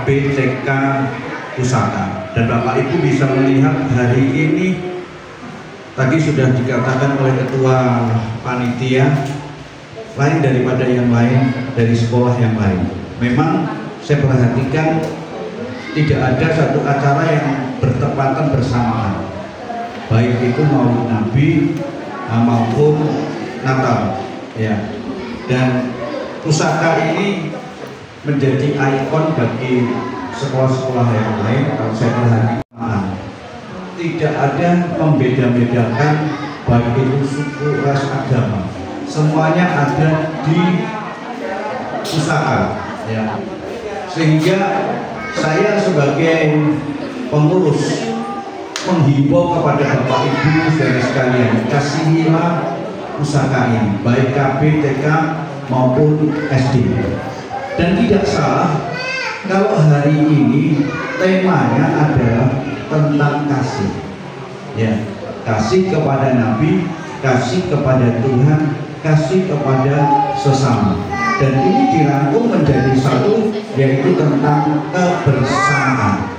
KB, TK, Pusaka. Dan Bapak Ibu bisa melihat hari ini tadi sudah dikatakan oleh ketua panitia, lain daripada yang lain dari sekolah yang lain. Memang saya perhatikan tidak ada satu acara yang bertepatan bersamaan, baik itu Maulid Nabi maupun Natal, ya. Dan Pusaka ini menjadi ikon bagi sekolah-sekolah yang lain. Kalau saya perhatikan, tidak ada membeda-bedakan baik itu suku, ras, agama, semuanya ada di Pusaka, ya. Sehingga saya sebagai pengurus menghimbau kepada Bapak Ibu saudara sekalian, kasihilah Pusaka ini, baik KB, TK maupun SD. Dan tidak salah kalau hari ini temanya adalah tentang kasih, ya, kasih kepada Nabi, kasih kepada Tuhan, kasih kepada sesama. Dan ini dirangkum menjadi satu, yaitu tentang kebersamaan.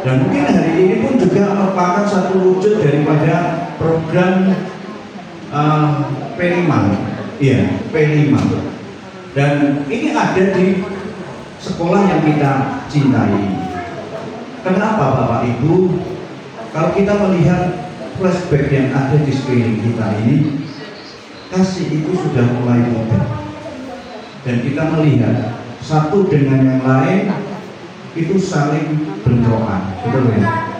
Dan mungkin hari ini pun juga merupakan satu wujud daripada program P5, ya, P5. Dan ini ada di sekolah yang kita cintai. Kenapa Bapak Ibu? Kalau kita melihat flashback yang ada di sekeliling kita ini, kasih itu sudah mulai mudah. Dan kita melihat satu dengan yang lain itu saling bentrokan, betul ya?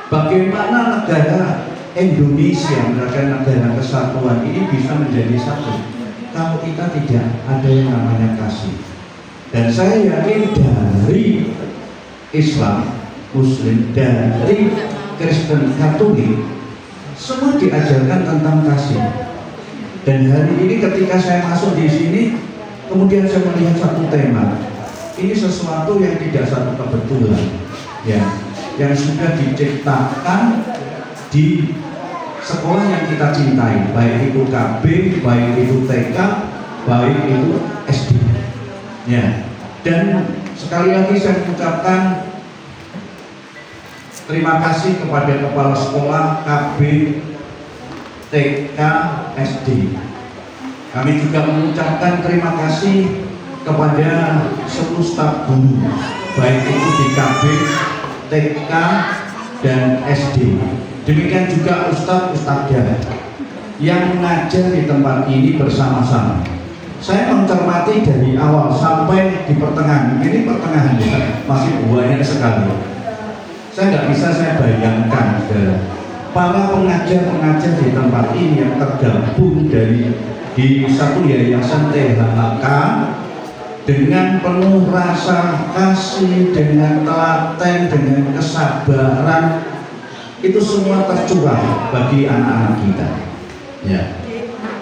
Bagaimana negara Indonesia, negara kesatuan ini bisa menjadi satu kalau kita tidak ada yang namanya kasih. Dan saya yakin dari Islam, Muslim, dari Kristen, Katolik, semua diajarkan tentang kasih. Dan hari ini ketika saya masuk di sini, kemudian saya melihat satu tema. Ini sesuatu yang tidak satu kebetulan, ya, yang sudah diciptakan di sekolah yang kita cintai, baik itu KB, baik itu TK, baik itu SD, ya. Dan sekali lagi saya mengucapkan terima kasih kepada kepala sekolah KB, TK, SD. Kami juga mengucapkan terima kasih kepada seluruh staf guru, baik itu di KB, TK, dan SD. Demikian juga ustadz-ustadzah yang mengajar di tempat ini bersama-sama. Saya mencermati dari awal sampai di pertengahan. Ini pertengahan ya, masih banyak sekali. Saya nggak bisa saya bayangkan para pengajar-pengajar di tempat ini yang tergabung di satu yayasan THHK dengan penuh rasa kasih, dengan telaten, dengan kesabaran, itu semua tercurah bagi anak-anak kita, ya.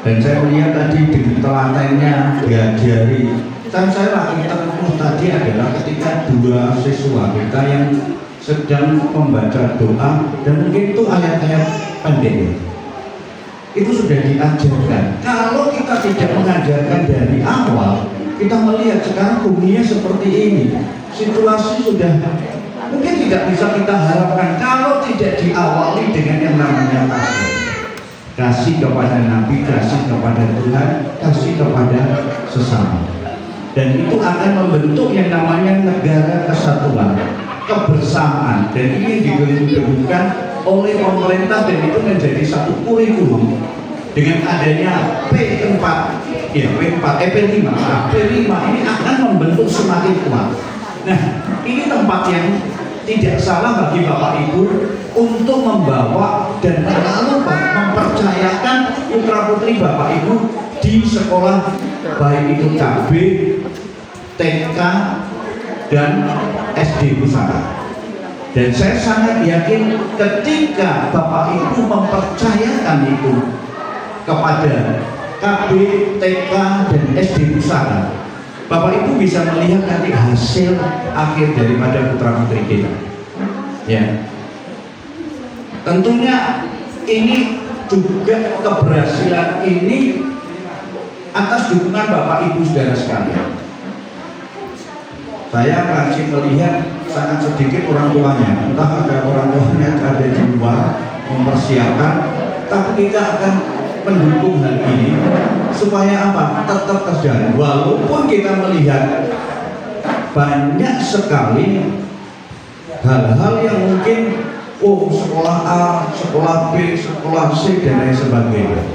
Dan saya melihat tadi dengan telatennya diajari. Dan saya lagi terkemuh tadi adalah ketika dua siswa kita yang sedang membaca doa, dan mungkin itu ayat-ayat pendek, itu sudah diajarkan. Kalau kita tidak mengajarkan dari awal, kita melihat sekarang dunia seperti ini, situasi sudah mungkin tidak bisa kita harapkan kalau tidak diawali dengan yang namanya kasih kepada Nabi, kasih kepada Tuhan, kasih kepada sesama. Dan itu akan membentuk yang namanya negara kesatuan, kebersamaan. Dan ini dibentukkan oleh pemerintah, dan itu menjadi satu kurikulum dengan adanya P4, ya P5 ini akan membentuk semakin kuat. Nah, ini tempat yang tidak salah bagi Bapak Ibu untuk membawa dan lalu mempercayakan putra putri Bapak Ibu di sekolah, baik itu KB, TK, dan SD Pusaka. Dan saya sangat yakin ketika Bapak Ibu mempercayakan itu kepada KB, TK, dan SD Pusaka, Bapak Ibu bisa melihat nanti hasil akhir daripada putra putri kita, ya. Tentunya ini juga keberhasilan ini atas dukungan Bapak Ibu saudara sekalian. Saya masih melihat sangat sedikit orang tuanya, entah ada orang tuanya ada di luar mempersiapkan, tapi kita akan mendukung hal ini supaya apa? Tetap terjadi. Walaupun kita melihat banyak sekali hal-hal yang mungkin sekolah A, sekolah B, sekolah C dan lain sebagainya.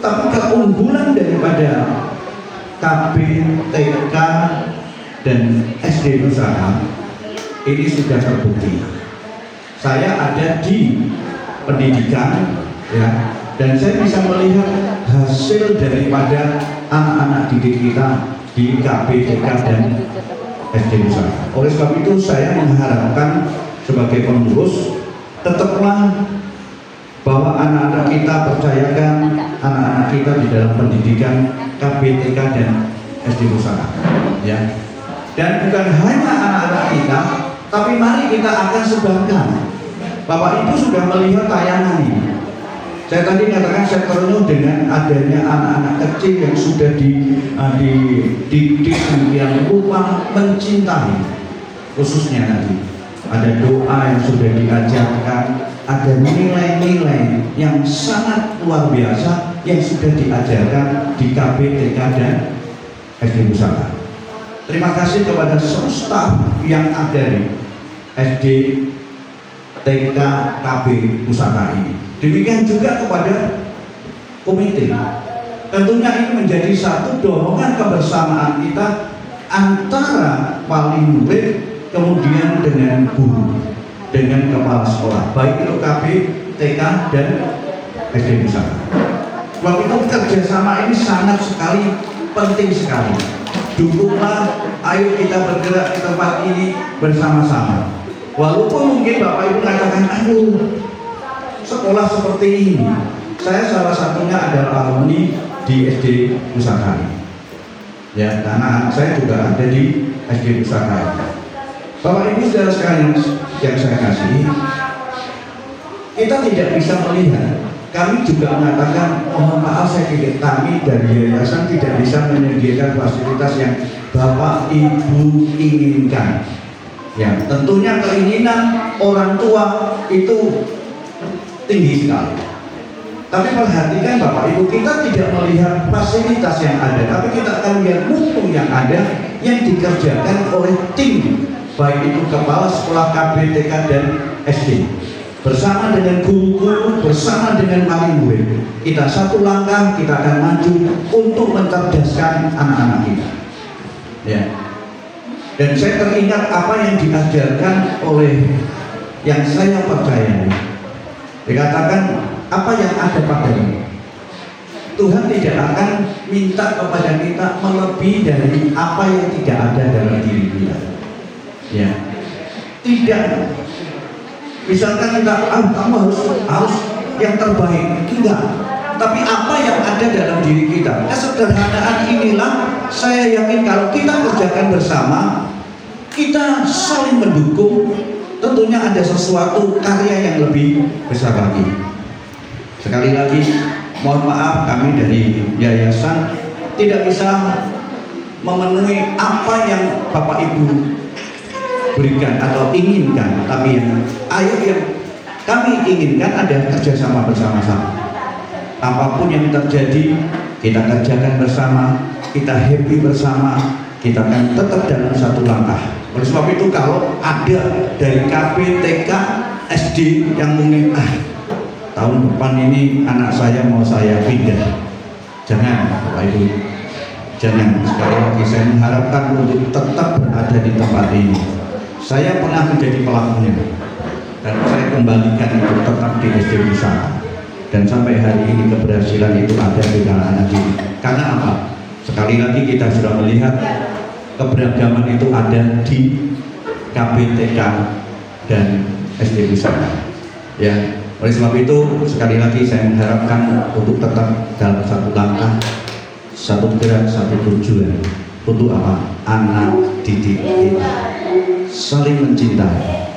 Tapi keunggulan daripada KB, TK dan SD Nusantara ini sudah terbukti. Saya ada di pendidikan, ya, dan saya bisa melihat hasil daripada anak-anak didik kita di KB, TK dan SD Nusantara. Oleh sebab itu saya mengharapkan sebagai pengurus tetaplah bahwa anak-anak kita percayakan anak-anak kita di dalam pendidikan KB, TK dan SD Nusantara, ya. Dan bukan hanya anak-anak kita, tapi mari kita akan sebarkan. Bapak Ibu sudah melihat tayangan ini. Saya tadi katakan saya terenyuh dengan adanya anak-anak kecil yang sudah dididik yang rupa mencintai, khususnya nanti ada doa yang sudah diajarkan, ada nilai-nilai yang sangat luar biasa yang sudah diajarkan di KB, TK dan SD Nusantara. Terima kasih kepada seluruh staf yang ada di SD, TK, KB Nusantara ini. Demikian juga kepada komite. Tentunya ini menjadi satu dorongan kebersamaan kita antara wali murid kemudian dengan guru, dengan kepala sekolah, baik itu KB, TK dan SD Nusantara. Sebab itu kerjasama ini sangat sekali penting sekali. Dukunglah, ayo kita bergerak di tempat ini bersama-sama. Walaupun mungkin Bapak Ibu mengatakan, aduh, sekolah seperti ini. Saya salah satunya adalah alumni di SD Nusantara. Ya, karena saya juga ada di SD Nusantara. Bapak Ibu saudara sekalian yang saya kasih, kita tidak bisa melihat. Kami juga mengatakan, mohon maaf kami dari yayasan tidak bisa menyediakan fasilitas yang Bapak Ibu inginkan. Ya, tentunya keinginan orang tua itu tinggi sekali. Tapi perhatikan Bapak Ibu, kita tidak melihat fasilitas yang ada, tapi kita akan lihat mumpung yang ada yang dikerjakan oleh tim, baik itu kepala sekolah KB, TK dan SD, bersama dengan guru-guru, bersama dengan wali murid. Kita satu langkah, kita akan maju untuk mencerdaskan anak-anak kita. Ya. Dan saya teringat apa yang diajarkan oleh yang saya percaya. Dikatakan apa yang ada padanya. Tuhan tidak akan minta kepada kita melebihi dari apa yang tidak ada dalam diri kita. Ya. Tidak. Misalkan kita, kamu harus yang terbaik, enggak. Tapi apa yang ada dalam diri kita, kesederhanaan inilah saya yakin kalau kita kerjakan bersama, kita saling mendukung, tentunya ada sesuatu karya yang lebih besar lagi. Sekali lagi, mohon maaf kami dari yayasan tidak bisa memenuhi apa yang Bapak Ibu berikan atau inginkan, tapi yang kami inginkan ada kerjasama bersama-sama. Apapun yang terjadi, kita kerjakan bersama, kita happy bersama, kita akan tetap dalam satu langkah. Oleh sebab itu kalau ada dari KB, TK, SD yang mungkin tahun depan ini anak saya mau saya pindah, jangan Bapak Ibu, jangan. Sekali lagi saya mengharapkan untuk tetap berada di tempat ini. Saya pernah menjadi pelakunya dan saya kembalikan itu tetap di SD Nusantara, dan sampai hari ini keberhasilan itu ada di anak-anak ini. Karena apa? Sekali lagi kita sudah melihat keberagaman itu ada di KB, TK dan SD Nusantara. Ya, oleh sebab itu sekali lagi saya mengharapkan untuk tetap dalam satu langkah, satu gerak, satu tujuan. Untuk apa? Anak didik kita saling mencintai,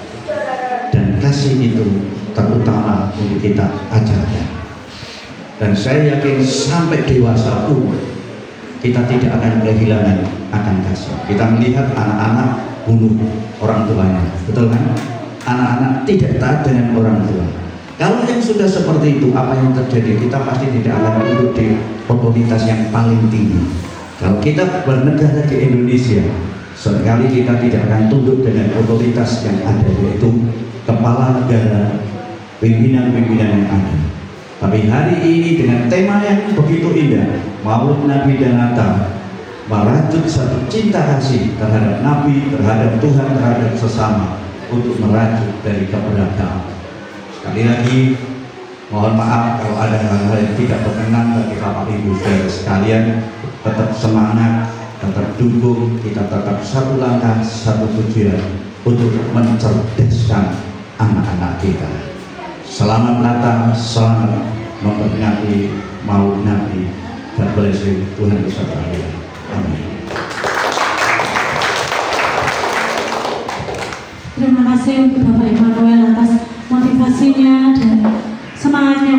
dan kasih itu terutama untuk kita ajarkan. Dan saya yakin sampai dewasa pun kita tidak akan kehilangan akan kasih. Kita melihat anak-anak bunuh orang tuanya, betul kan? Anak-anak tidak taat dengan orang tua. Kalau yang sudah seperti itu, apa yang terjadi? Kita pasti tidak akan tunduk di otoritas yang paling tinggi. Kalau kita bernegara di Indonesia, sekali kita tidak akan tunduk dengan otoritas yang ada, yaitu kepala negara, pimpinan-pimpinan yang ada. Tapi hari ini dengan tema yang begitu indah, Maulid Nabi dan Natal, merajut satu cinta kasih terhadap Nabi, terhadap Tuhan, terhadap sesama, untuk merajut dari keberagaman. Sekali lagi, mohon maaf kalau ada hal-hal yang tidak berkenan bagi Bapak Ibu saudara sekalian. Tetap semangat, tetap dukung, kita tetap satu langkah, satu tujuan untuk mencerdaskan anak-anak kita. Selamat Natal, selamat memperingati Maulid Nabi. God bless you. Tuhan beserta kita. Amin. Terima kasih untuk Bapak Immanuel atas motivasinya dan semangatnya.